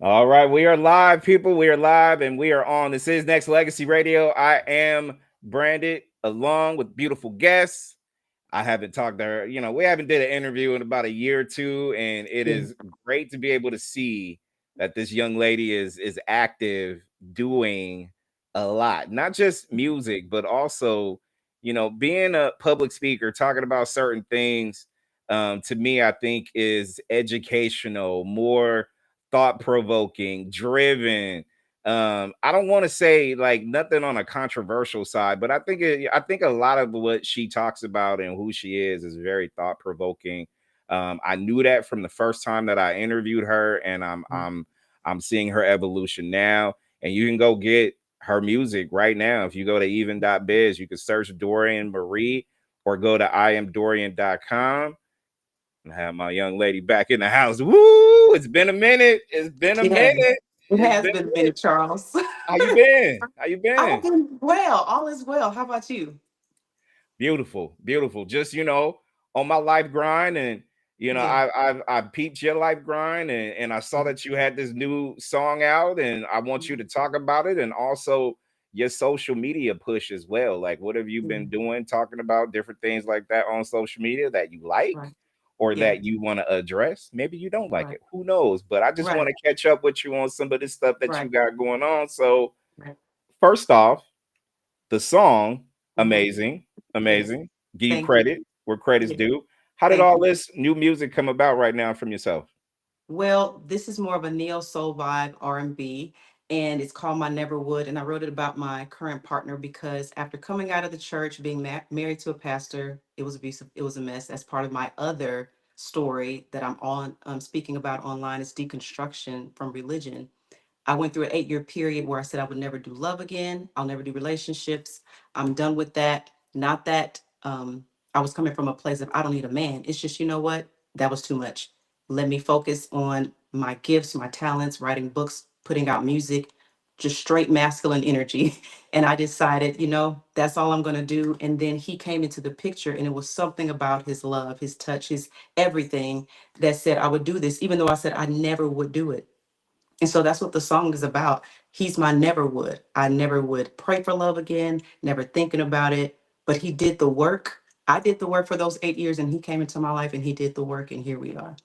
All right, we are live, people. We are live and we are on. This is Next Legacy Radio. I am Branded along with beautiful guests. I haven't talked to her, we haven't did an interview in about a year or two, and it Yeah. is great to be able to see that this young lady is active, doing a lot, not just music, but also, being a public speaker, talking about certain things. To me, I think is educational, more thought provoking, driven. I don't want to say like nothing on a controversial side, but I think a lot of what she talks about and who she is very thought provoking. I knew that from the first time that I interviewed her, and I'm seeing her evolution now. And you can go get her music right now. If you go to even.biz, you can search Dorian Marie or go to iamdorian.com. I have my young lady back in the house. Woo! It's been a minute. It's been a Yes, minute. it It's has been been a a minute. minute, Charles. How you been? How you I've been? been well. All is well. How about you? Beautiful, beautiful. Just on my life grind, and Yeah. I peeped your life grind, and I saw that you had this new song out, and I want you to talk about it, and also your social media push as well. Like, what have you Yeah. been doing, talking about different things like that on social media that you like, Right. or Yeah. that you want to address? Maybe you don't like Right. it. Who knows? But I just want Right. to catch up with you on some of this stuff that you Right. got going on. So, Right. first off, the song, hmm amazing, Yes. amazing. Give you Thank you. credit where credit's Yeah. due. How did Thank all you. this new music come about right now from yourself? Well, this is more of a neo soul vibe R&B, and it's called My Never Would. And I wrote it about my current partner because after coming out of the church, being married to a pastor, it was abusive. It was a mess. That's part of my other story that I'm speaking about online is deconstruction from religion. I went through an 8-year period where I said I would never do love again. I'll never do relationships. I'm done with that. Not that I was coming from a place of I don't need a man. It's just, you know what? That was too much. Let me focus on my gifts, my talents, writing books, putting out music, just straight masculine energy. And I decided, that's all I'm going to do. And then he came into the picture, and it was something about his love, his touch, his everything that said I would do this, even though I said I never would do it. And so that's what the song is about. He's my never would. I never would pray for love again, never thinking about it. But he did the work. I did the work for those 8 years, and he came into my life and he did the work. And here we are.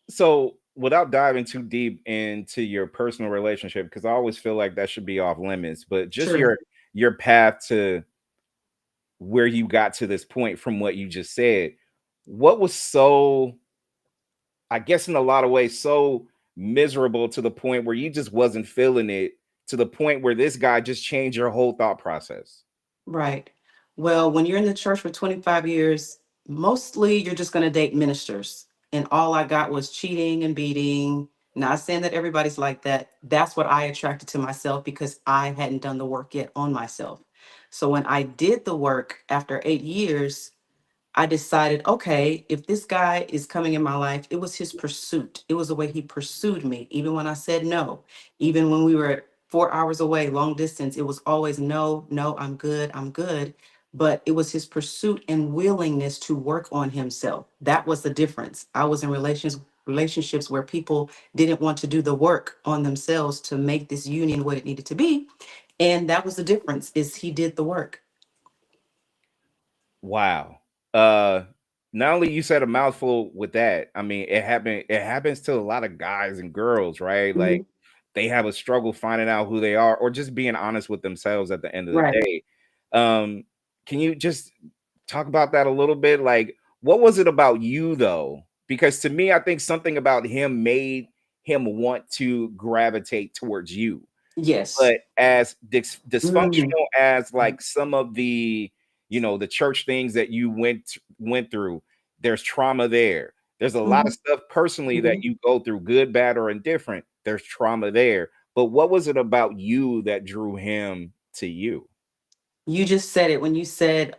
So, without diving too deep into your personal relationship, because I always feel like that should be off limits, but just Sure. your path to where you got to this point from what you just said, what was so, I guess in a lot of ways, so miserable to the point where you just wasn't feeling it, to the point where this guy just changed your whole thought process? Right. Well, when you're in the church for 25 years, mostly you're just going to date ministers. And all I got was cheating and beating. Not saying that everybody's like that. That's what I attracted to myself because I hadn't done the work yet on myself. So when I did the work after 8 years, I decided, okay, if this guy is coming in my life, it was his pursuit. It was the way he pursued me, even when I said no, even when we were 4 hours away, long distance, it was always no, no, I'm good, I'm good. But it was his pursuit and willingness to work on himself. That was the difference. I was in relationships where people didn't want to do the work on themselves to make this union what it needed to be. And that was the difference, is he did the work. Wow. Uh Not only you said a mouthful with that, I mean it happens to a lot of guys and girls, right? Like Mhm. they have a struggle finding out who they are or just being honest with themselves at the end of the Right. day. Um can you just talk about that a little bit? Like what was it about you though? Because to me I think something about him made him want to gravitate towards you. Yes. But as Mhm. dysfunctional as like some of the the church things that you went through, there's trauma there. There's a lot of Mhm. stuff personally that Mhm. you go through, good, bad, or indifferent. There's trauma there. But what was it about you that drew him to you? You just said it when you said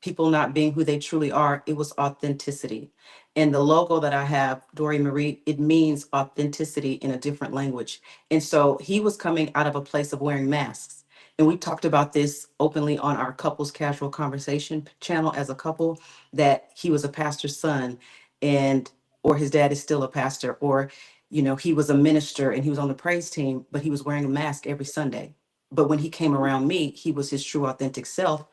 people not being who they truly are. It was authenticity. And the logo that I have, Dorian Marie, it means authenticity in a different language. And so he was coming out of a place of wearing masks. And we talked about this openly on our couples casual conversation channel as a couple, that he was a pastor's son. And or his dad is still a pastor, or he was a minister and he was on the praise team, but he was wearing a mask every Sunday. But when he came around me, he was his true authentic self.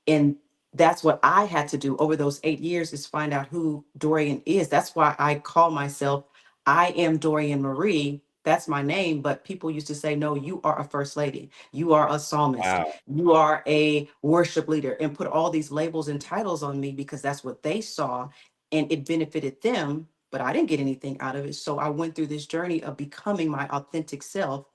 And that's what I had to do over those 8 years, is find out who Dorian is. That's why I call myself, I am Dorian Marie. That's my name. But people used to say, no, you are a first lady. You are a psalmist. Wow. You are a worship leader, and put all these labels and titles on me because that's what they saw and it benefited them. But I didn't get anything out of it. So I went through this journey of becoming my authentic self.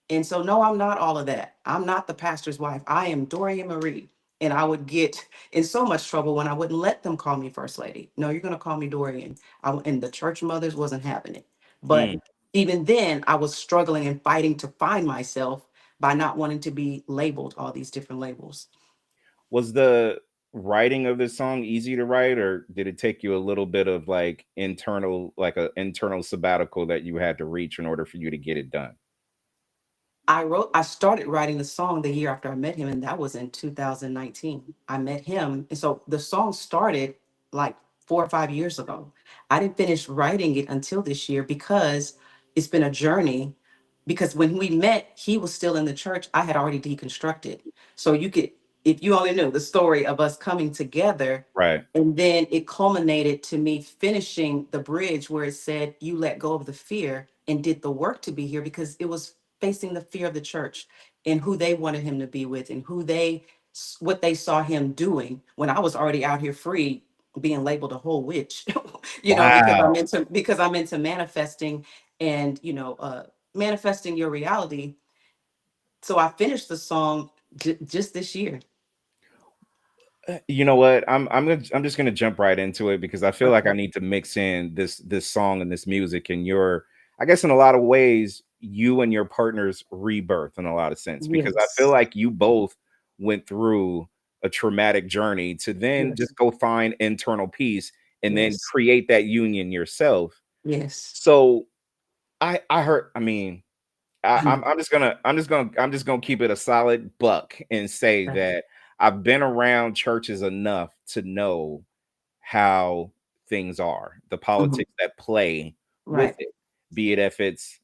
And so, no, I'm not all of that. I'm not the pastor's wife. I am Dorian Marie. And I would get in so much trouble when I wouldn't let them call me first lady. No, you're going to call me Dorian. And the church mothers wasn't having it. But Mm. even then, I was struggling and fighting to find myself by not wanting to be labeled all these different labels. Was the writing of this song easy to write, or did it take you a little bit of like internal, like a internal sabbatical that you had to reach in order for you to get it done? I started writing the song the year after I met him, and that was in 2019. I met him. And so the song started like 4 or 5 years ago. I didn't finish writing it until this year because it's been a journey. Because when we met, he was still in the church. I had already deconstructed. So you could, if you only knew the story of us coming together, Right. and then it culminated to me finishing the bridge where it said, you let go of the fear and did the work to be here, because it was facing the fear of the church and who they wanted him to be with and what they saw him doing when I was already out here free, being labeled a whole witch, Wow. because I'm into manifesting and, manifesting your reality. So I finished the song just this year. You know what? I'm just gonna jump right into it because I feel like I Okay. need to mix in this song and this music and your, I guess in a lot of ways, you and your partner's rebirth in a lot of sense, because I feel Yes. like you both went through a traumatic journey to then Yes. just go find internal peace and then Yes. create that union yourself. Yes. So I heard, I mean, I know. I'm just gonna keep it a solid buck and say Right. that I've been around churches enough to know how things are, the Mhm. politics that play with Right. it, be it if it's,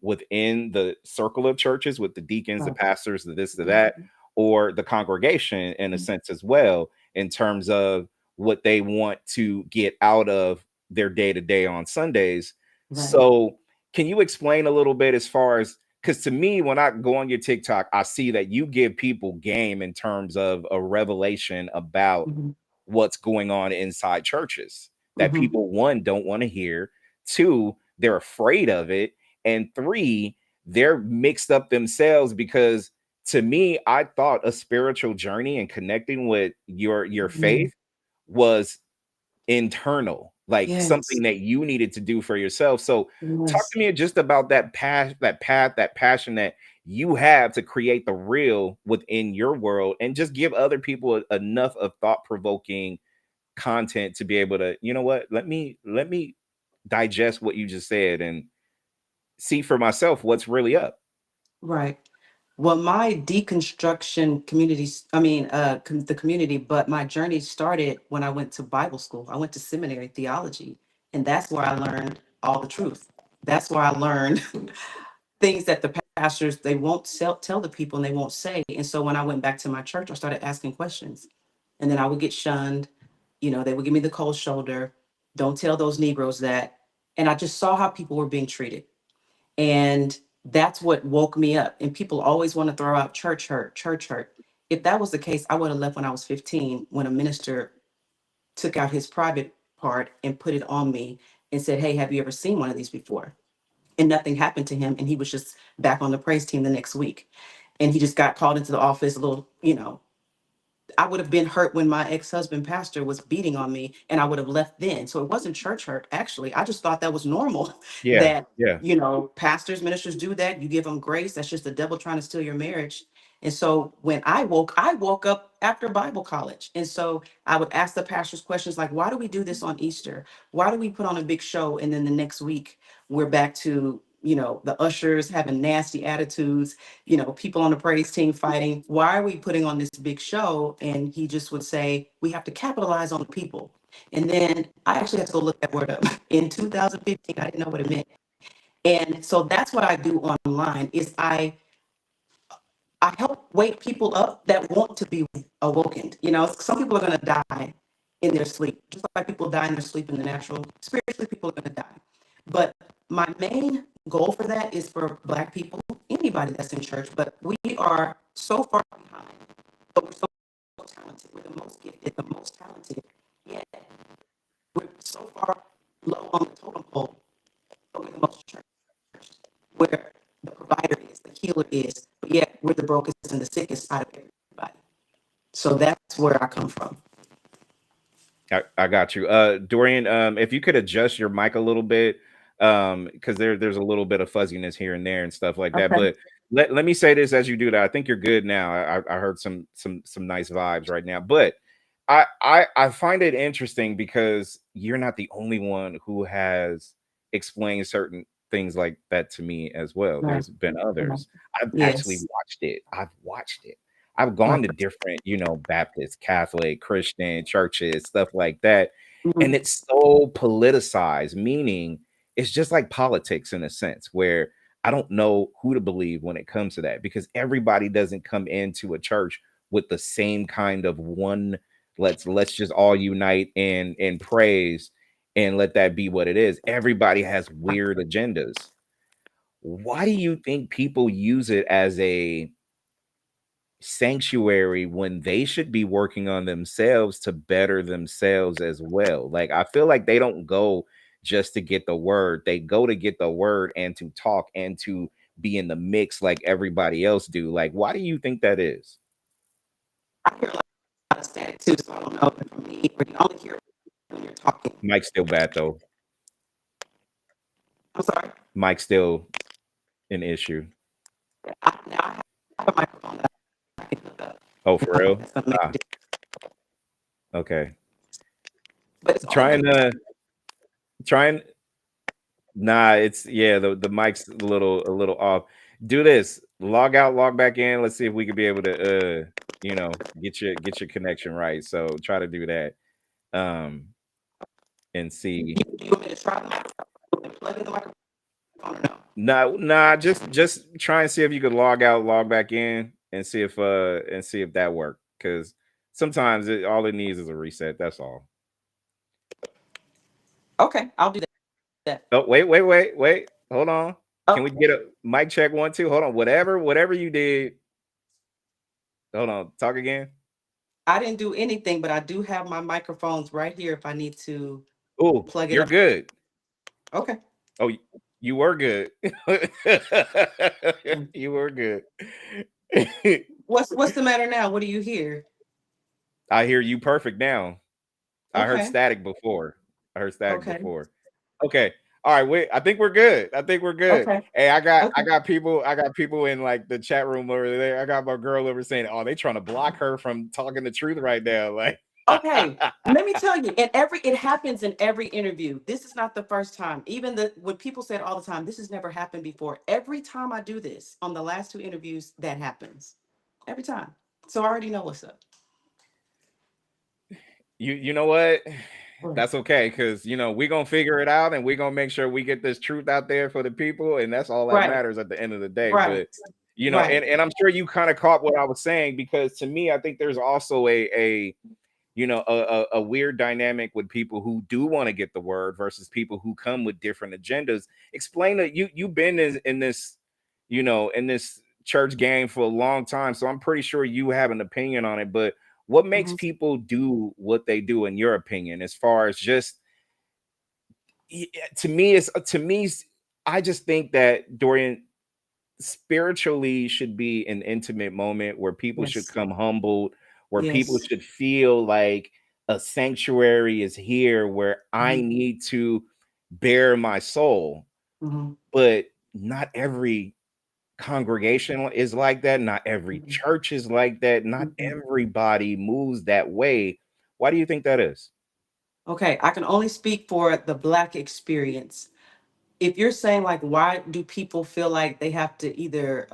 within the circle of churches with the deacons, the Right. pastors, the this, the that, Mhm. or the congregation in a sense as well, in terms of what they want to get out of their day to day on Sundays. Right. So, can you explain a little bit as far as, because to me, when I go on your TikTok, I see that you give people game in terms of a revelation about Mhm. what's going on inside churches that Mhm. people, one, don't want to hear, two, they're afraid of it, and three, they're mixed up themselves. Because to me, I thought a spiritual journey and connecting with your Mhm. faith was internal, like Yes. something that you needed to do for yourself. So talk Yes. to me just about that passion that you have to create the real within your world, and just give other people enough of thought-provoking content to be able to, you know what, let me digest what you just said and see for myself what's really up. Right. Well, my deconstruction communities, I mean, the community, but my journey started when I went to Bible school. I went to seminary theology, and that's where I learned all the truth. That's where I learned things that the pastors, they won't tell the people, and they won't say. And so when I went back to my church, I started asking questions, and then I would get shunned. They would give me the cold shoulder. Don't tell those Negroes that. And I just saw how people were being treated. And that's what woke me up. And people always want to throw out church hurt, church hurt. If that was the case, I would have left when I was 15, when a minister took out his private part and put it on me and said, hey, have you ever seen one of these before? And nothing happened to him. And he was just back on the praise team the next week. And he just got called into the office a little, I would have been hurt when my ex-husband pastor was beating on me, and I would have left then. So it wasn't church hurt, actually. I just thought that was normal Yeah, that, yeah. pastors, ministers do that. You give them grace. That's just the devil trying to steal your marriage. And so when I woke up after Bible college. And so I would ask the pastors questions like, why do we do this on Easter? Why do we put on a big show? And then the next week we're back to, the ushers having nasty attitudes, people on the praise team fighting. Why are we putting on this big show? And he just would say, we have to capitalize on the people. And then I actually had to go look that word up. In 2015, I didn't know what it meant. And so that's what I do online is I help wake people up that want to be awoken. You know, some people are going to die in their sleep, just like people die in their sleep in the natural. Spiritually, people are going to die. But my main goal for that is for Black people, anybody that's in church. But we are so far behind, but we're so talented. We're the most gifted, the most talented. Yet we're so far low on the totem pole, but we're the most church, where the provider is, the healer is, but yet we're the brokest and the sickest out of everybody. So that's where I come from. I got you. Dorian, if you could adjust your mic a little bit, because there's a little bit of fuzziness here and there and stuff like that. Okay. But let me say this as you do that. I think you're good now. I heard some nice vibes right now. But I find it interesting because you're not the only one who has explained certain things like that to me as well. Right. There's been others. I've actually Yes. watched it. I've watched it. I've gone to Okay. different, Baptist, Catholic, Christian churches, stuff like that. And Mhm. it's so politicized, meaning it's just like politics in a sense where I don't know who to believe when it comes to that because everybody doesn't come into a church with the same kind of one let's just all unite in praise and let that be what it is. Everybody has weird agendas. Why do you think people use it as a sanctuary when they should be working on themselves to better themselves as well? Like, I feel like they don't go just to get the word. They go to get the word and to talk and to be in the mix like everybody else do. Like, why do you think that is? I hear a lot of static too, so I don't know if from me or you only hear when you're talking. Mike's still bad though. I'm sorry. Mike's still an issue. Now I have a microphone that I can hook up. Oh, for real? That's gonna make a Ah, difference. okay. But it's all Trying good. to trying Nah, it's yeah, the mic's a little off. Do this. Log out, log back in. Let's see if we could be able to get your connection right. So try to do that. Um and see. Do you want me to try the microphone and plug in the microphone or no? Nah, just try and see if you could log out, log back in and see if that worked. Because sometimes all it needs is a reset. That's all. Okay, I'll do that. Oh, wait. Hold on. Can we Okay. get a mic check 1, 2? Hold on. Whatever you did. Hold on. Talk again. I didn't do anything, but I do have my microphones right here if I need to Oh, plug it you're up. good. Okay. Oh, you were good. Mm. You were good. What's the matter now? What do you hear? I hear you perfect now. I heard Okay. static before. I heard static Okay. before. Okay. All right, wait. I think we're good. I think we're good. Okay. Hey, I Okay. got people in like the chat room over there. I got my girl over saying, "Oh, they trying to block her from talking the truth right now." Like Okay. Let me tell you, it happens in every interview. This is not the first time. Even when people say it all the time, this has never happened before. Every time I do this on the last two interviews, that happens. Every time. So I already know what's up. you know what? Mm. That's okay because we're gonna figure it out and we're gonna make sure we get this truth out there for the people, and that's all that Right. matters at the end of the day. Right. But Right. and I'm sure you kind of caught what I was saying because to me, I think there's also a weird dynamic with people who do want to get the word versus people who come with different agendas. Explain that you've been in this, in this church game for a long time, so I'm pretty sure you have an opinion on it. But what makes Mhm. people do what they do, in your opinion, as far as just to me, I just think that Dorian spiritually should be an intimate moment where people should Yes. come humbled, where people Yes. should feel like a sanctuary is here where I Mhm. need to bare my soul. Mhm. But not every congregation is like that. Not every Mhm. church is like that. Not Mhm. everybody moves that way. Why do you think that is? Okay, I can only speak for the Black experience. If you're saying like, why do people feel like they have to either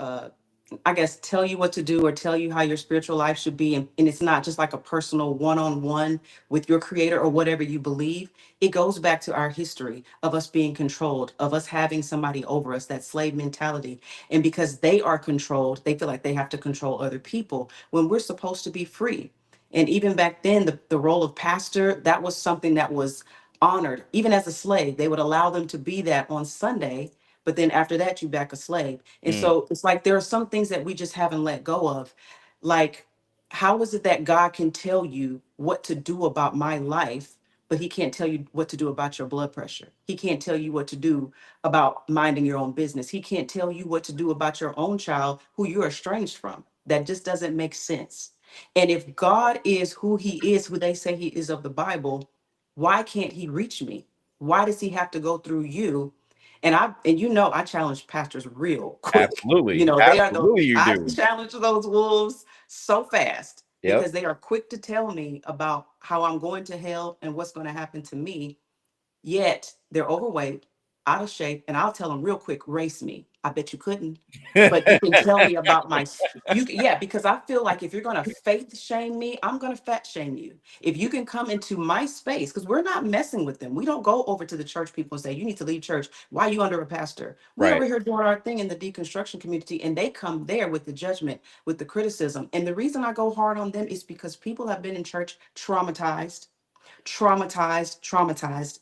I guess, tell you what to do or tell you how your spiritual life should be. And it's not just like a personal one on one with your creator or whatever you believe. It goes back to our history of us being controlled, of us having somebody over us, that slave mentality. And because they are controlled, they feel like they have to control other people when we're supposed to be free. And even back then, the role of pastor, that was something that was honored. Even as a slave, they would allow them to be that on Sunday. But then after that, you back a slave. And Mm, so it's like there are some things that we just haven't let go of. Like, how is it that God can tell you what to do about my life, but he can't tell you what to do about your blood pressure? He can't tell you what to do about minding your own business. He can't tell you what to do about your own child who you're estranged from. That just doesn't make sense. And if God is who he is, who they say he is of the Bible, why can't he reach me? Why does he have to go through you? And I challenge pastors real quick. absolutely. They are the Absolutely, you I do. challenge those wolves so fast Yep. because they are quick to tell me about how I'm going to hell and what's going to happen to me. Yet they're overweight, out of shape, and I'll tell them real quick, race me. I bet you couldn't. But you can tell me about yeah, because I feel like if you're gonna faith shame me, I'm gonna fat shame you. If you can come into my space, because we're not messing with them. We don't go over to the church people and say, you need to leave church. Why are you under a pastor? We Right. over here doing our thing in the deconstruction community, and they come there with the judgment, with the criticism. And the reason I go hard on them is because people have been in church traumatized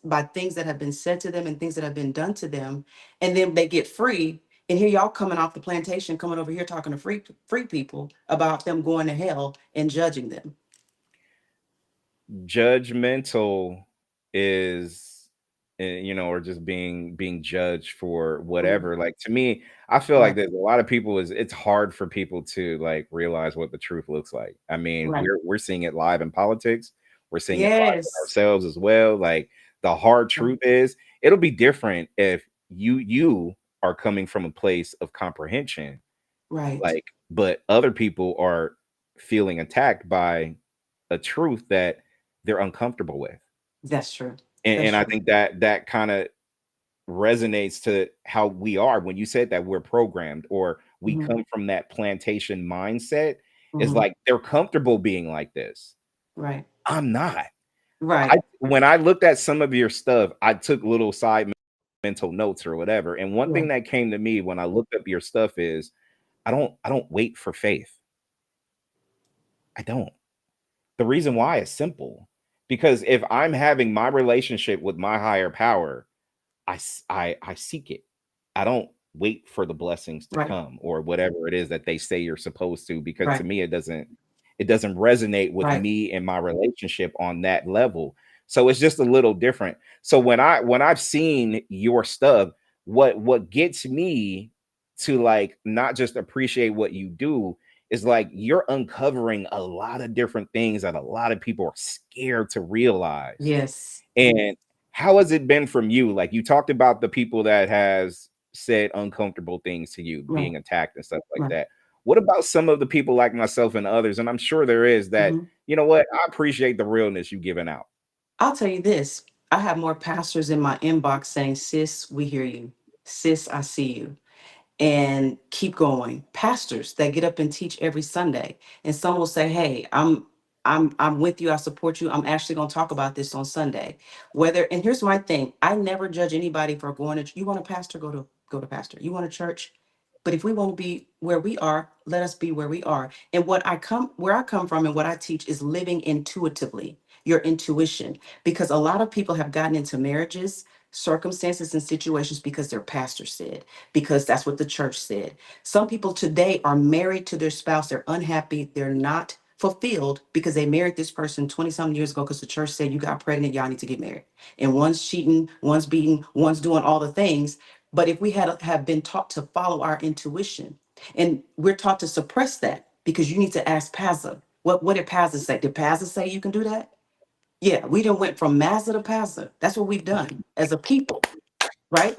by things that have been said to them and things that have been done to them. And then they get free. And here y'all coming off the plantation, coming over here talking to free people about them going to hell and judging them. Judgmental is, or just being judged for Mhm. whatever. Like, to me, I feel like Right, there's a lot of people, is it's hard for people to like realize what the truth looks like. I mean, right. we're seeing it live in politics, we're seeing it live in Yes. ourselves as well. Like, the hard Right, truth is, it'll be different if you are coming from a place of comprehension, right. like, but other people are feeling attacked by a truth that they're uncomfortable with. That's true. That's And I true. think that that kind of resonates to how we are when you said that we're programmed, or we Hmm. come from that plantation mindset. Is Hmm. like they're comfortable being like this. Right, I'm not. I right. When I looked at some of your stuff, I took little side mental notes or whatever. And one Yeah, thing that came to me when I looked up your stuff is, I don't wait for faith. I don't. The reason why is simple. Because if I'm having my relationship with my higher power, I seek it. I don't wait for the blessings to right, come or whatever it is that they say you're supposed to, because to right, me it doesn't resonate with right. me and my relationship on that level. So it's just a little different. So when I've seen your stuff, what gets me to like not just appreciate what you do is like you're uncovering a lot of different things that a lot of people are scared to realize. Yes. And how has it been from you? Like, you talked about the people that has said uncomfortable things to you, Right, being attacked and stuff like right. that. What about some of the people like myself and others? And I'm sure there is that, Mhm. you know what? I appreciate the realness you giving out. I'll tell you this. I have more pastors in my inbox saying, sis, we hear you. Sis, I see you. And keep going. Pastors that get up and teach every Sunday. And some will say, hey, I'm with you, I support you. I'm actually gonna talk about this on Sunday. Whether and here's my thing. I never judge anybody for going to you want a pastor, go to pastor. You want a church? But if we want to be where we are, let us be where we are. And where I come from and what I teach is living intuitively, your intuition. Because a lot of people have gotten into marriages, circumstances, and situations because their pastor said, because that's what the church said. Some people today are married to their spouse. They're unhappy. They're not fulfilled because they married this person 20 something years ago because the church said you got pregnant, y'all need to get married. And one's cheating, one's beating, one's doing all the things. But if we have been taught to follow our intuition, and we're taught to suppress that because you need to ask Pazza. What did Pazza say? Did Pazza say you can do that? Yeah, we done went from Mazza to Pazza. That's what we've done as a people, right?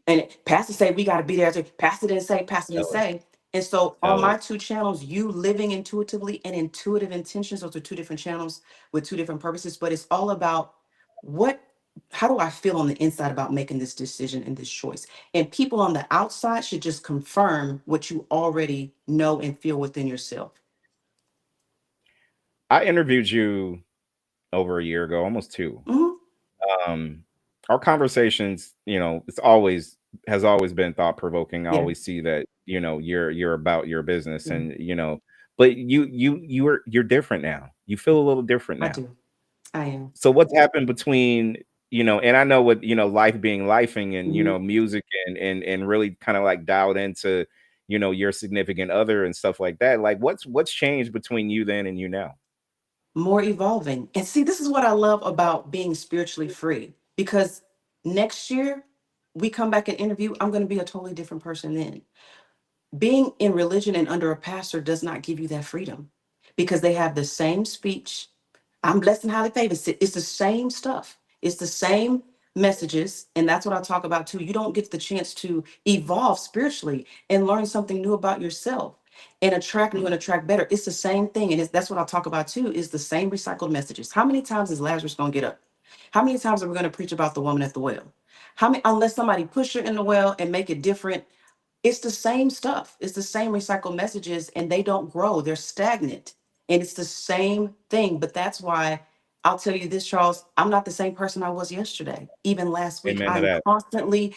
And pastor say we got to be there. Pastor didn't say, pastor didn't Tell us. say. And so on Tell my us. two channels, you living intuitively and intuitive intentions, those are two different channels with two different purposes. But it's all about what. how do I feel on the inside about making this decision and this choice? And people on the outside should just confirm what you already know and feel within yourself. I interviewed you over a year ago, almost two. Mhm. Um, our conversations, it's always has always been thought provoking. I Yeah, always see that, you're about your business, yeah, and but you're different now. You feel a little different I now. do. I am. So what's happened between, and I know what, life being lifing, and Mhm. music, and really kind of like dialed into, your significant other and stuff like that. Like what's changed between you then and you now? More evolving. And see, this is what I love about being spiritually free because next year we come back and interview, I'm going to be a totally different person then. Being in religion and under a pastor does not give you that freedom because they have the same speech. I'm blessed and highly favored. It's the same stuff. It's the same messages. And that's what I talk about too. You don't get the chance to evolve spiritually and learn something new about yourself and attract new and attract better. It's the same thing. And that's what I talk about too, is the same recycled messages. How many times is Lazarus going to get up? How many times are we going to preach about the woman at the well? How many, unless somebody push her in the well and make it different, it's the same stuff. It's the same recycled messages and they don't grow. They're stagnant. And it's the same thing. But that's why I'll tell you this, Charles, I'm not the same person I was yesterday, even last week. Amen to I'm that. constantly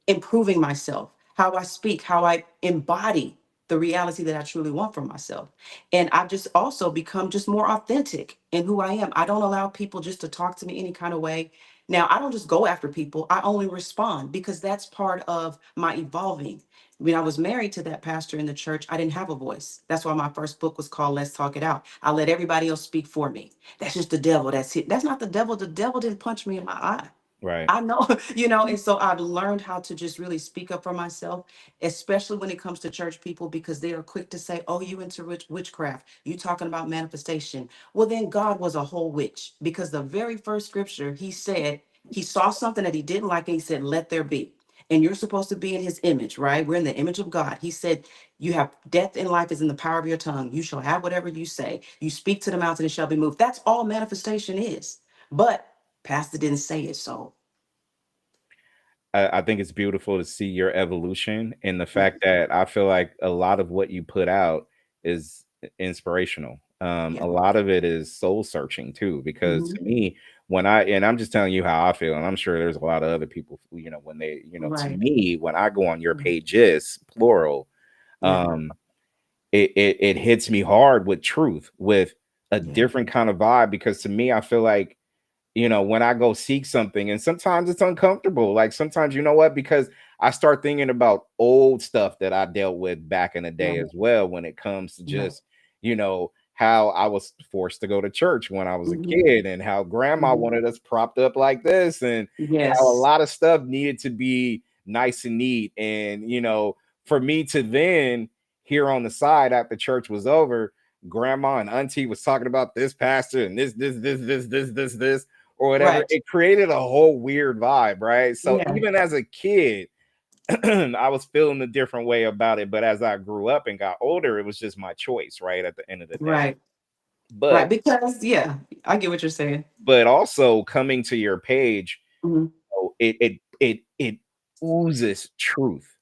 improving myself, how I speak, how I embody the reality that I truly want for myself. And I've just also become just more authentic in who I am. I don't allow people just to talk to me any kind of way. Now, I don't just go after people, I only respond because that's part of my evolving. When I was married to that pastor in the church, I didn't have a voice. That's why my first book was called Let's Talk It Out. I let everybody else speak for me. That's just the devil. That's it. That's not the devil. The devil didn't punch me in my eye. Right. I know, and so I've learned how to just really speak up for myself, especially when it comes to church people, because they are quick to say, oh, you into witchcraft, you talking about manifestation. Well, then God was a whole witch because the very first scripture he said, he saw something that he didn't like and he said, let there be. And you're supposed to be in his image, right? We're in the image of God. He said, you have death and life is in the power of your tongue. You shall have whatever you say. You speak to the mountain, it shall be moved. That's all manifestation is. But Pastor didn't say it, so. I think it's beautiful to see your evolution, and the fact that I feel like a lot of what you put out is inspirational. Yeah. A lot of it is soul searching too, because Mhm. to me, and I'm just telling you how I feel, and I'm sure there's a lot of other people, when they, to Right. me, when I go on your Mhm. pages, plural, Yeah. um, it hits me hard with truth, with a Yeah. different kind of vibe, because to me, I feel like, when I go seek something, and sometimes it's uncomfortable. Like sometimes, because I start thinking about old stuff that I dealt with back in the day Yeah. as well, when it comes to Yeah. just, how I was forced to go to church when I was a Mhm. kid, and how grandma Mhm. wanted us propped up like this, and how a Yes. lot of stuff needed to be nice and neat. And, for me to then hear on the side after church was over, grandma and auntie was talking about this pastor and this or whatever, Right. it created a whole weird vibe, right? So Yeah. even as a kid, I was feeling a different way about it. But as I grew up and got older, it was just my choice, right? At the end of the day. Right. But Right. Because yeah, I get what you're saying. also coming to your page, Mhm. it oozes truth,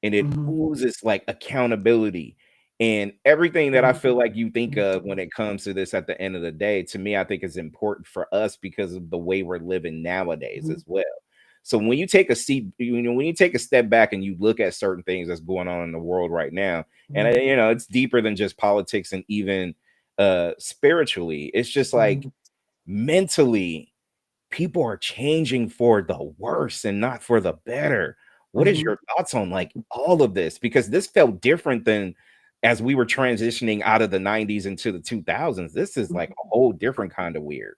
and it Mhm. oozes like accountability, and everything that I Mhm. feel like you think of when it comes to this at the end of the day, to me, I think is important for us because of the way we're living nowadays Mhm. as well. So when you take a seat, when you take a step back and you look at certain things that's going on in the world right now, and Mhm. it's deeper than just politics, and even spiritually, it's just like Mhm. mentally, people are changing for the worse and not for the better. What is Mhm. your thoughts on like all of this? Because this felt different than as we were transitioning out of the 90s into the 2000s. This is like a whole different kind of weird.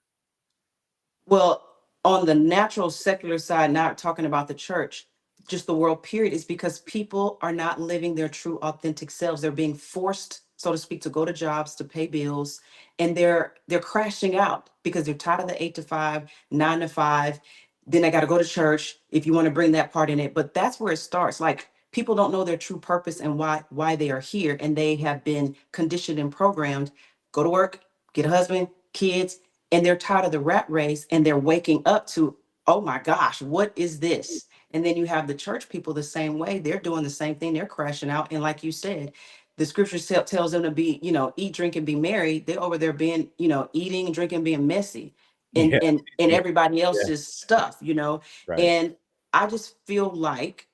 Well, on the natural secular side, not talking about the church, just the world period, is because people are not living their true authentic selves. They're being forced, so to speak, to go to jobs, to pay bills, and they're crashing out because they're tired of the 8 to 5, 9 to 5. Then they got to go to church if you want to bring that part in it. But that's where it starts. Like people don't know their true purpose and why they are here, and they have been conditioned and programmed. Go to work, get a husband, kids, and they're tired of the rat race and they're waking up to oh my gosh, what is this? And then you have the church people the same way. They're doing the same thing. They're crashing out. And like you said, the scripture tells them to be, eat, drink, and be merry. They're over there being, eating, drinking, being messy, and Yeah, and yeah, everybody yeah. else's stuff. Right. And I just feel like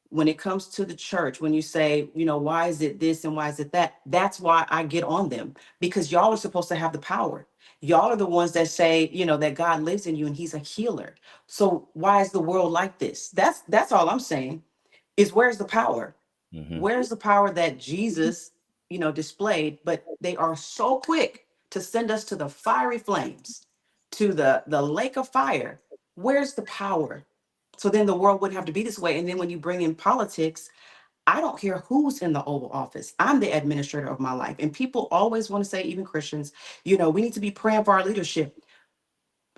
when it comes to the church, when you say, why is it this and why is it that? That's why I get on them, because y'all are supposed to have the power. Y'all are the ones that say, that God lives in you and he's a healer. So why is the world like this? That's all I'm saying, is where's the power? Hmm. Where's the power that Jesus, displayed? But they are so quick to send us to the fiery flames, to the lake of fire. Where's the power? So then the world wouldn't have to be this way. And then when you bring in politics, I don't care who's in the Oval Office. I'm the administrator of my life. And people always want to say, even Christians, we need to be praying for our leadership.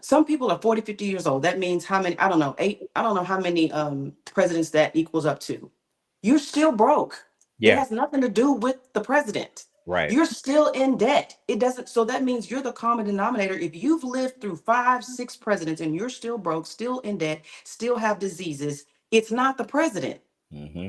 Some people are 40, 50 years old. That means how many? I don't know, eight. I don't know how many presidents that equals up to. You're still broke. It Yeah. has nothing to do with the president. Right. You're still in debt. It doesn't, so that means you're the common denominator. If you've lived through five, six presidents and you're still broke, still in debt, still have diseases, it's not the president. Hmm.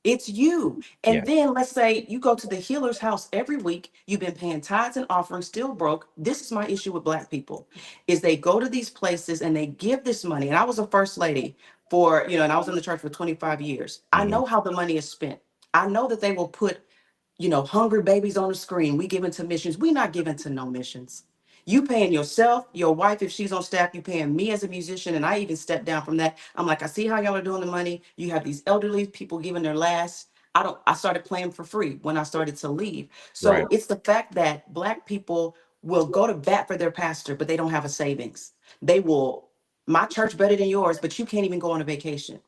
It's you. Yeah. And then let's say you go to the healer's house every week. You've been paying tithes and offerings, still broke. This is my issue with Black people, is they go to these places and they give this money. And I was a first lady for, and I was in the church for 25 years. I Hmm. know how the money is spent. I know that they will put, hungry babies on the screen. We giving to missions. We not giving to no missions. You paying yourself, your wife, if she's on staff, you paying me as a musician. And I even stepped down from that. I'm like, I see how y'all are doing the money. You have these elderly people giving their last. I started playing for free when I started to leave. Right. So it's the fact that Black people will go to bat for their pastor, but they don't have a savings. They will, my church better than yours, but you can't even go on a vacation.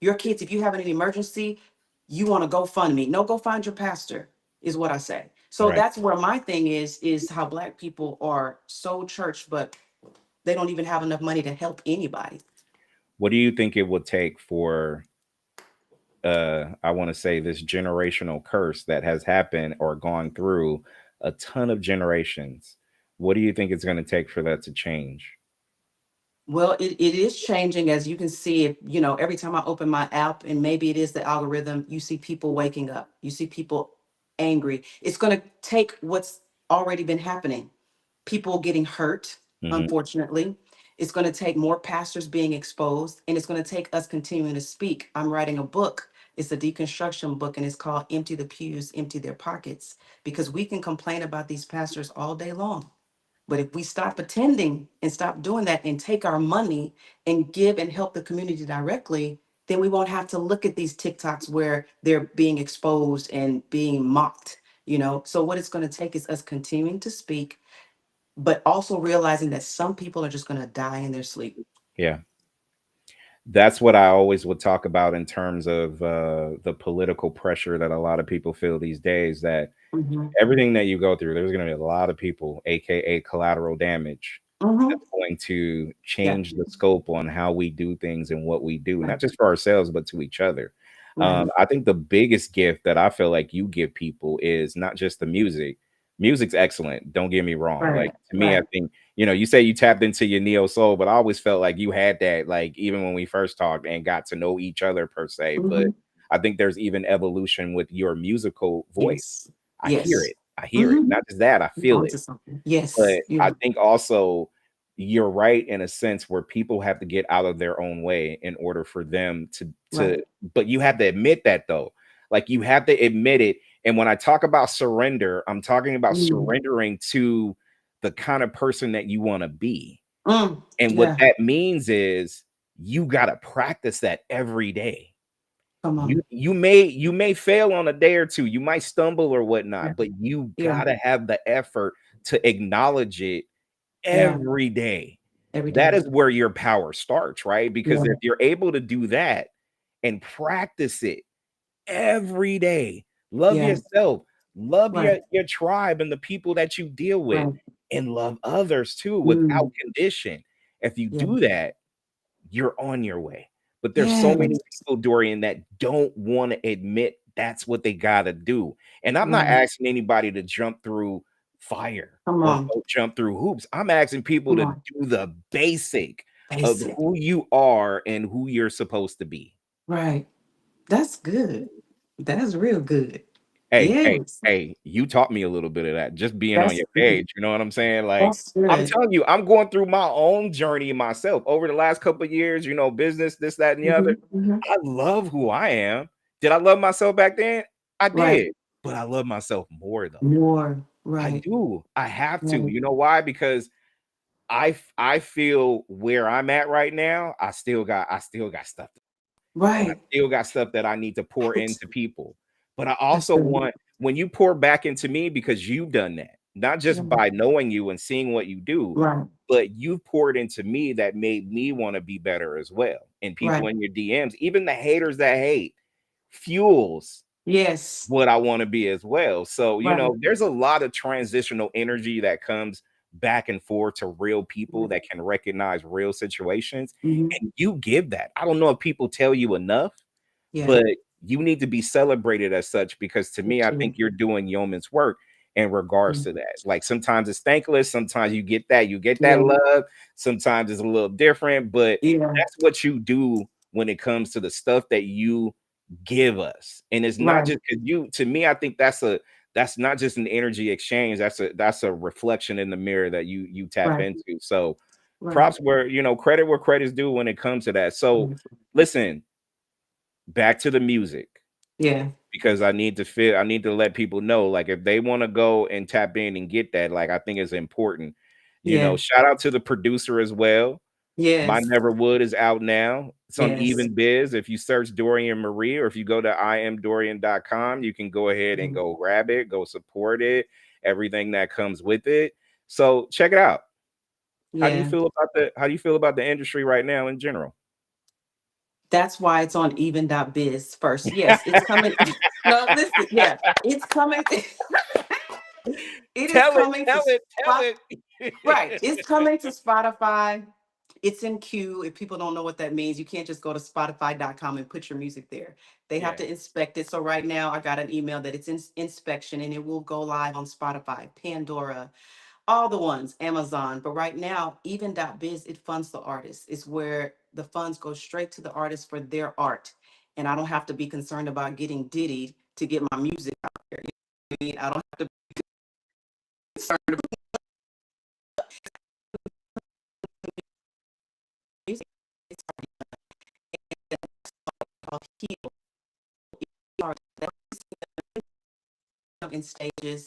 Your kids, if you have an emergency, you want to go fund me. No, go find your pastor, is what I say. So Right. that's where my thing is how Black people are so church, but they don't even have enough money to help anybody. What do you think it would take for I want to say this generational curse that has happened or gone through a ton of generations? What do you think it's going to take for that to change? Well, it is changing, as you can see. If every time I open my app, and maybe it is the algorithm, you see people waking up, you see people angry. It's going to take what's already been happening, people getting hurt, Hmm. unfortunately. It's going to take more pastors being exposed, and it's going to take us continuing to speak. I'm writing a book. It's a deconstruction book, and it's called Empty the Pews, Empty Their Pockets, because we can complain about these pastors all day long. But if we stop pretending and stop doing that and take our money and give and help the community directly, then we won't have to look at these TikToks where they're being exposed and being mocked. So what it's going to take is us continuing to speak, but also realizing that some people are just going to die in their sleep. Yeah. That's what I always would talk about in terms of the political pressure that a lot of people feel these days, that Hmm. everything that you go through, there's going to be a lot of people, aka collateral damage, Hmm. that's going to Yeah. change the scope on how we do things and what we do, Right. not just for ourselves, but to each other. Right. I think the biggest gift that I feel like you give people is not just the music. Music's excellent. Don't get me wrong. Like, Right. to me, I Right. think, you say you tapped into your neo soul, but I always felt like you had that, like, even when we first talked and got to know each other per se. But Hmm. I think there's even evolution with your musical voice. Yes. I hear Yes. it. I hear it. Hmm. Not just that, I You're feel it. onto something. Yes. But I Yeah. think also you're right in a sense where people have to get out of their own way in order for them to Right. but you have to admit that though. Like, you have to admit it. And when I talk about surrender, I'm talking about Mm. surrendering to the kind of person that you want to be. Mm. And what Yeah. that means is you got to practice that every day. Come You on. you may fail on a day or two, you might stumble or Yeah. whatnot, but you Yeah. gotta have the effort to acknowledge it Yeah. every day. Every That day. is where your power starts, right? Because Yeah. if you're able to do that and practice it every day, love Yeah. yourself, love Right. your tribe and the people that you deal with, Right. and love others too without Mm. condition. If you Yeah. do that, you're on your way. But there's so many Yes. people, Dorian, that don't want to admit that's what they got to do. And I'm not Right. asking anybody to jump through fire Come or on. go jump through hoops. I'm asking people Come to on. do the basic. of Basic. who you are and who you're supposed to be. Right. That's good. That's real good. Hey, hey, Yes. hey, you taught me a little bit of that just being on That's your good. page. You know what I'm saying? Like, That's I'm good. telling you, I'm going through my own journey myself over the last couple of years, business, this, that, and the other. Mhm, mhm. I love who I am. Did I love myself back then? I Right. did, but I love myself more though. More. I Right. do. I have to. Right. You know why? Because I feel where I'm at right now, I still got stuff, and I Right. still got stuff that I need to pour That's into people. But I also good. want, when you pour back into me, because you've done that, not just Right. by knowing you and seeing what you do, Right. but you poured into me that made me want to be better as well. And people Right. in your DMs, even the haters that hate, fuels Yes. what I want to be as well. So, Right. there's a lot of transitional energy that comes back and forth to real people Right. that can recognize real situations. Mhm. And you give that. I don't know if people tell you enough, Yeah. but you need to be celebrated as such, because to me, I think Absolutely. you're doing yeoman's work in regards Mm. to that. Like sometimes it's thankless, sometimes you get that Yeah. love, sometimes it's a little different, but Yeah. that's what you do when it comes to the stuff that you give us. And it's not Right. just because you, to me, I think that's not just an energy exchange. That's a reflection in the mirror that you tap Right. into. So Right. props credit where credit's due when it comes to that. So Yes. listen, back to the music, Yeah. because I need to let people know, like, if they want to go and tap in and get that, like, I think it's important. Yeah. Shout out to the producer as well. My Yes. Never Would is out now. It's on Yes. Even Biz. If you search Dorian Marie, or if you go to imdorian.com, you can go ahead and Mhm. go grab it, go support it, everything that comes with it. So check it out. Yeah. How do you feel about the industry right now in general? That's why it's on even.biz first. Yes, it's coming. No, listen. Yeah, it's coming. It is Tell it, coming to tell it, tell Spot. Right. it. It's coming to Spotify. It's in queue. If people don't know what that means, you can't just go to Spotify.com and put your music there. They have Yeah. to inspect it. So right now I got an email that it's in inspection and it will go live on Spotify, Pandora, all the ones, Amazon. But right now, even.biz, it funds the artist. It's where the funds go straight to the artist for their art. And I don't have to be concerned about getting diddied to get my music out there. You know what I mean? I don't have to be concerned about music. It's called Heal. In stages,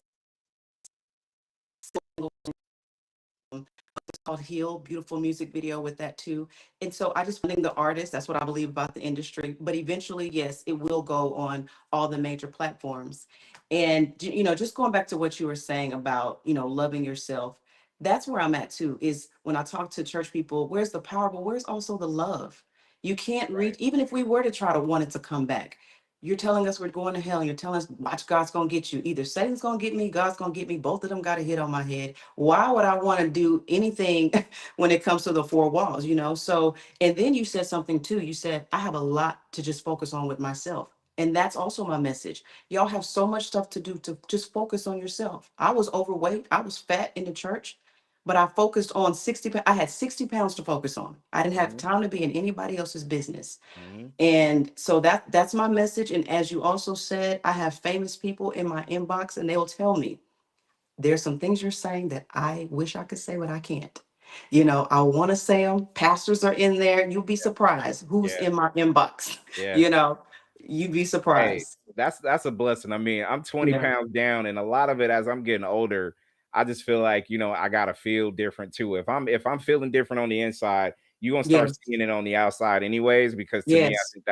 called Heal, beautiful music video with that too. And so I just funding the artist. That's what I believe about the industry. But eventually, yes, it will go on all the major platforms. And just going back to what you were saying about, loving yourself, that's where I'm at too, is when I talk to church people, where's the power, but where's also the love? You can't reach, Right. even if we were to try to want it to come back. You're telling us we're going to hell, and you're telling us, watch, God's gonna get you. Either Satan's gonna get me, God's gonna get me. Both of them got a hit on my head. Why would I want to do anything when it comes to the four walls, So, and then you said something too. You said, I have a lot to just focus on with myself. And that's also my message. Y'all have so much stuff to do to just focus on yourself. I was overweight, I was fat in the church, but I focused on 60 I had 60 pounds to focus on. I didn't have Mhm, time to be in anybody else's business. mhm. And so that's my message. And as you also said, I have famous people in my inbox and they will tell me, there's some things you're saying that I wish I could say, but I can't. I want to say them. Pastors are in there. You'll be surprised who's Yeah, in my inbox. yeah. you know, you'd be Hey, surprised. that's a blessing. I mean, I'm 20 Yeah. pounds down, and a lot of it, as I'm getting older, I just feel like, I gotta feel different too. If I'm feeling different on the inside, you're gonna start Yes. seeing it on the outside anyways, because to me, I Yes. think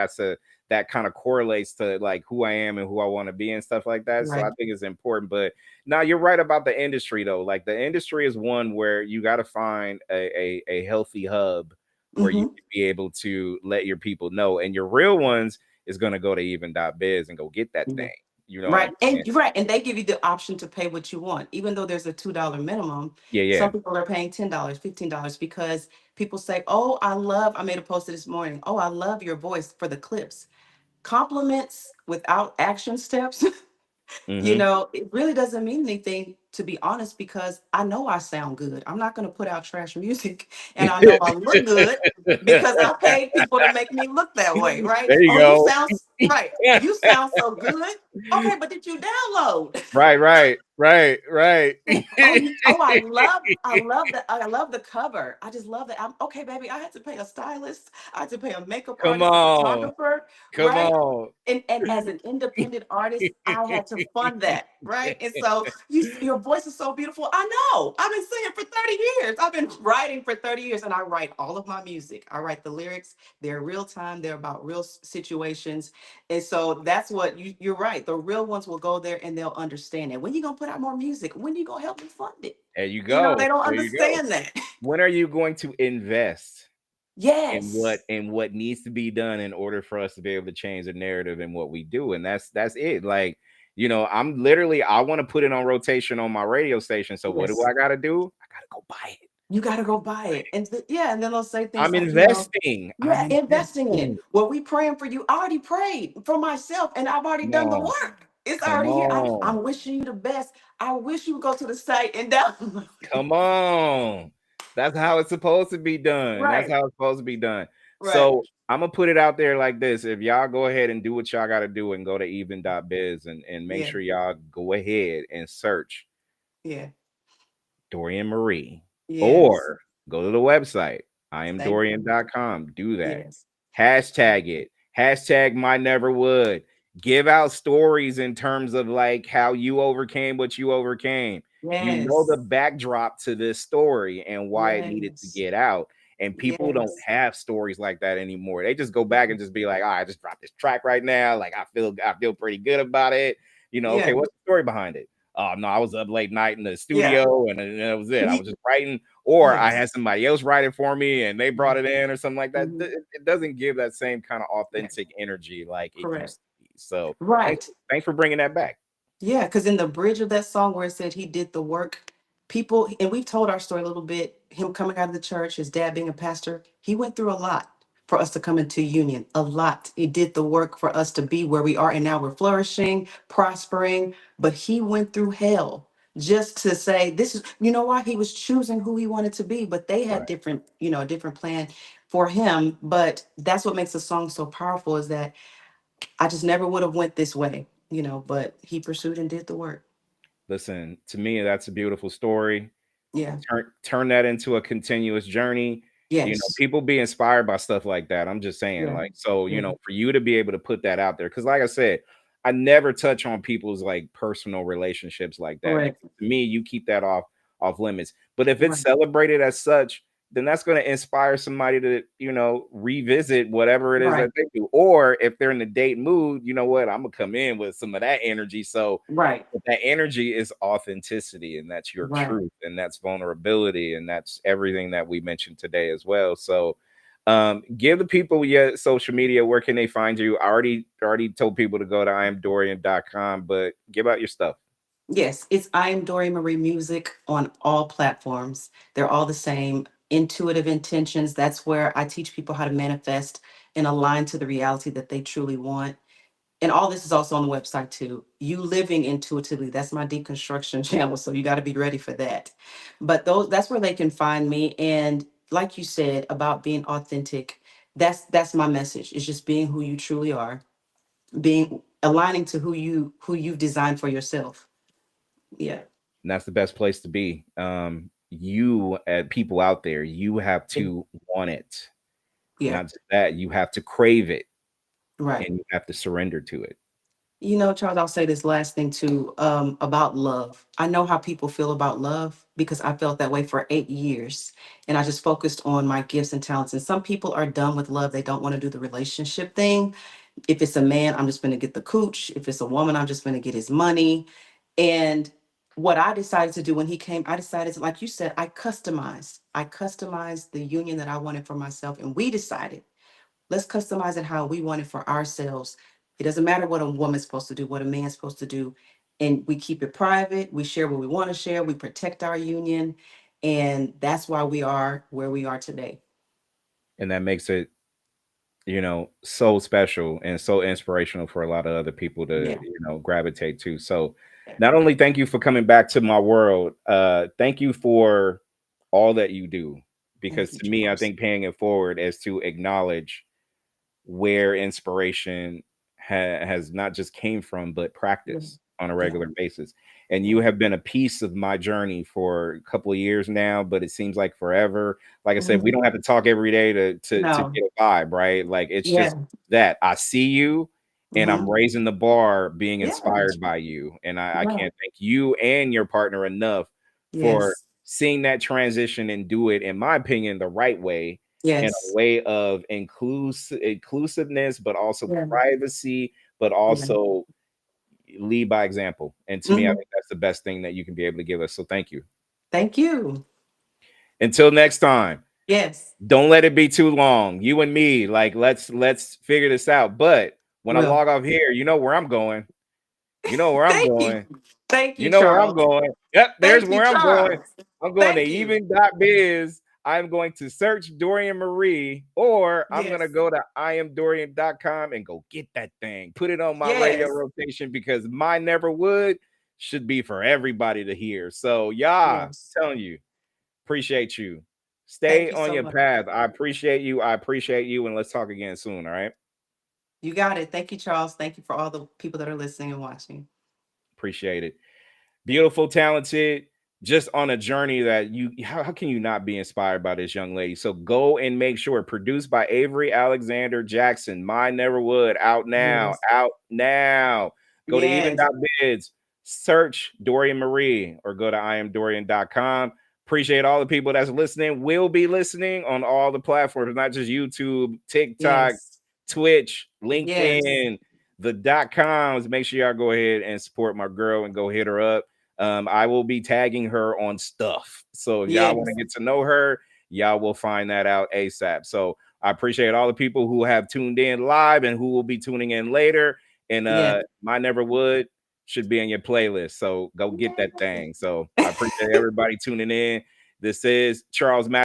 that kind of correlates to like who I am and who I want to be and stuff like that. So I Right. think it's important. But now you're right about the industry though. Like the industry is one where you gotta find a healthy hub where you Hmm. can be able to let your people know. And your real ones is going to go to even.biz and go get that thing. You know what I'm Right. saying? And you're right. And they give you the option to pay what you want. Even though there's a $2 minimum, Yeah, yeah. some people are paying $10, $15 because people say, oh, I made a post this morning. Oh, I love your voice for the clips. Compliments without action steps, Hmm. it really doesn't mean anything to be honest, because I know I sound good. I'm not going to put out trash music and I know I look good because I paid people to make me look that way, right? There you Oh, you go. sound right. You sound so good. Okay, but did you download? Right, right, right, right. Oh, I love the cover. I just love that. Okay, baby, I had to pay a stylist. I had to pay a makeup Come artist, a on. photographer, Come right? on. And as an independent artist, I had to fund that, right? And so your voice is so beautiful. I know. I've been singing for 30 years. I've been writing for 30 years, and I write all of my music. I write the lyrics. They're real time. They're about real situations. And so that's what you're right. The real ones will go there and they'll understand it. When you gonna put out more music? When you gonna help me fund it? There you You know, go. they don't There you go. understand that. When are you going to invest Yes. in what needs to be done in order for us to be able to change the narrative in what we do? And that's it. Like, I'm literally, I want to put it on rotation on my radio station. So what do Yes. I gotta do? I gotta go buy it. You got to go buy it. And yeah, and then they'll say things I'm like, investing. I'm yeah, investing in it. investing. Well, we praying for you. I already prayed for myself and I've already Come done the on. work. It's Come already here. on. I'm wishing you the best. I wish you would go to the site and download. Come on. That's how it's supposed to be done. That's Right, how it's supposed to be done. right. So I'm gonna put it out there like this. If y'all go ahead and do what y'all gotta do and go to even.biz and make Yeah, sure y'all go ahead and search yeah. Dorian Marie, Yes. or go to the website, Thank you. iamdorian.com. Do that. Yes. Hashtag it. Hashtag my never would. Give out stories in terms of like how you overcame what you overcame. You know Yes. the backdrop to this story and why it needed to Yes. get out. And people don't Yes. have stories like that anymore. They just go back and just be like, "Oh, I just dropped this track right now. Like I feel pretty good about it. Okay, Yeah. what's the story behind it? Oh no, I was up late night in the Yeah. studio and that was it. I was Ye- just writing, or I Yes. had somebody else write it for me and they brought Mhm. it in or something like that. Mhm. It doesn't give that same kind of Yeah. authentic energy like it Correct. used to be. So thanks, Right. thanks for bringing that back. Yeah, because in the bridge of that song where it said he did the work, people, and we've told our story a little bit, him coming out of the church, his dad being a pastor, he went through a lot for us to come into union, a lot. He did the work for us to be where we are, and now we're flourishing, prospering, but he went through hell just to say, this is, why he was choosing who he wanted to be, but they had Right. different, a different plan for him. But that's what makes the song so powerful is that I just never would have went this way, but he pursued and did the work. Listen, to me, that's a beautiful story. Yeah. Turn that into a continuous journey. Yes. People be inspired by stuff like that. I'm just saying, Yeah. like, so Yeah. for you to be able to put that out there, because like I said, I never touch on people's like personal relationships like that. Correct. Because to me, you keep that off limits. But if it's Right. celebrated as such, then that's going to inspire somebody to revisit whatever it is Right. that they do. Or if they're in the date mood, you know what, I'm gonna come in with some of that energy. So Right. but that energy is authenticity, and that's your Right. truth, and that's vulnerability, and that's everything that we mentioned today as well. So, give the people your social media. Where can they find you? I already told people to go to iamdorian.com, but give out your stuff. Yes. It's I am Dory Marie Music on all platforms. They're all the same. Intuitive intentions. That's where I teach people how to manifest and align to the reality that they truly want. And all this is also on the website too. You living intuitively. That's my deconstruction channel. So you got to be ready for that. But that's where they can find me. And like you said about being authentic, that's my message. It's just being who you truly are, being aligning to who you've designed for yourself. Yeah. And that's the best place to be. You people out there, you have Yeah. to want it. Yeah. Not just that, you have to crave it, Right. and you have to surrender to it. Charles, I'll say this last thing too, about love. I know how people feel about love because I felt that way for 8 years. And I just focused on my gifts and talents. And some people are done with love. They don't want to do the relationship thing. If it's a man, I'm just going to get the cooch. If it's a woman, I'm just going to get his money. And what I decided to do when he came, I decided to, like you said, I customized the union that I wanted for myself. And we decided, let's customize it how we want it for ourselves. It doesn't matter what a woman's supposed to do, what a man's supposed to do. And we keep it private. We share what we want to share. We protect our union. And that's why we are where we are today. And that makes it so special and so inspirational for a lot of other people to, Yeah. gravitate to. So Yeah. not only thank you for coming back to my world, thank you for all that you do. Because Thank you, to me, I Charles. think paying it forward is to acknowledge where inspiration has not just came from, but Yeah. practice on a Yeah. regular basis. And you Yeah. have been a piece of my journey for a couple of years now, but it seems like forever. Like I said, we Mhm. don't have to talk every day to No. get a vibe, right? Like it's just Yeah. that I see you and I'm Hmm. raising the bar being Yeah. inspired by you. And I Yeah. can't thank you and your partner enough for Yes. seeing that transition and do it, in my opinion, the right way, in a Yes. way of inclusiveness, but also Yeah. privacy, but Yeah. also lead by example. And to me, I Hmm. think that's the best thing that you can be able to give us. So thank you. Thank you. Until next time, Yes. don't let it be too long. You and me, like let's figure this out. But when I Will. log off here, you know where I'm going. You know where I'm Thank you. going. Thank You you, know where I'm Charles. going. Yep, there's Thank you, where I'm going. Charles. I'm going to Thank you. even.biz. I'm going to search Dorian Marie, or I'm going Yes. to go to iamdorian.com and go get that thing. Put it on my radio Yes. rotation because my never would should be for everybody to hear. So, yeah, Yes. telling you, appreciate you. Thank Stay you on so your much. path. I appreciate you. I appreciate you. And let's talk again soon. All right. You got it. Thank you, Charles. Thank you for all the people that are listening and watching. Appreciate it. Beautiful, talented, just on a journey that how can you not be inspired by this young lady? So go and make sure, produced by Avery Alexander Jackson. My Never Would, out now, Yes. out now. Go to Yes. even.biz, search Dorian Marie, or go to iamdorian.com. Appreciate all the people that's listening, will be listening on all the platforms, not just YouTube, TikTok, Yes. Twitch, Yes. LinkedIn, the .coms. Make sure y'all go ahead and support my girl and go hit her up. I will be tagging her on stuff. So if y'all want to Yes. get to know her, y'all will find that out ASAP. So I appreciate all the people who have tuned in live and who will be tuning in later. And Yes. My Never Would should be in your playlist. So go get that thing. So I appreciate everybody tuning in. This is Charles Mack.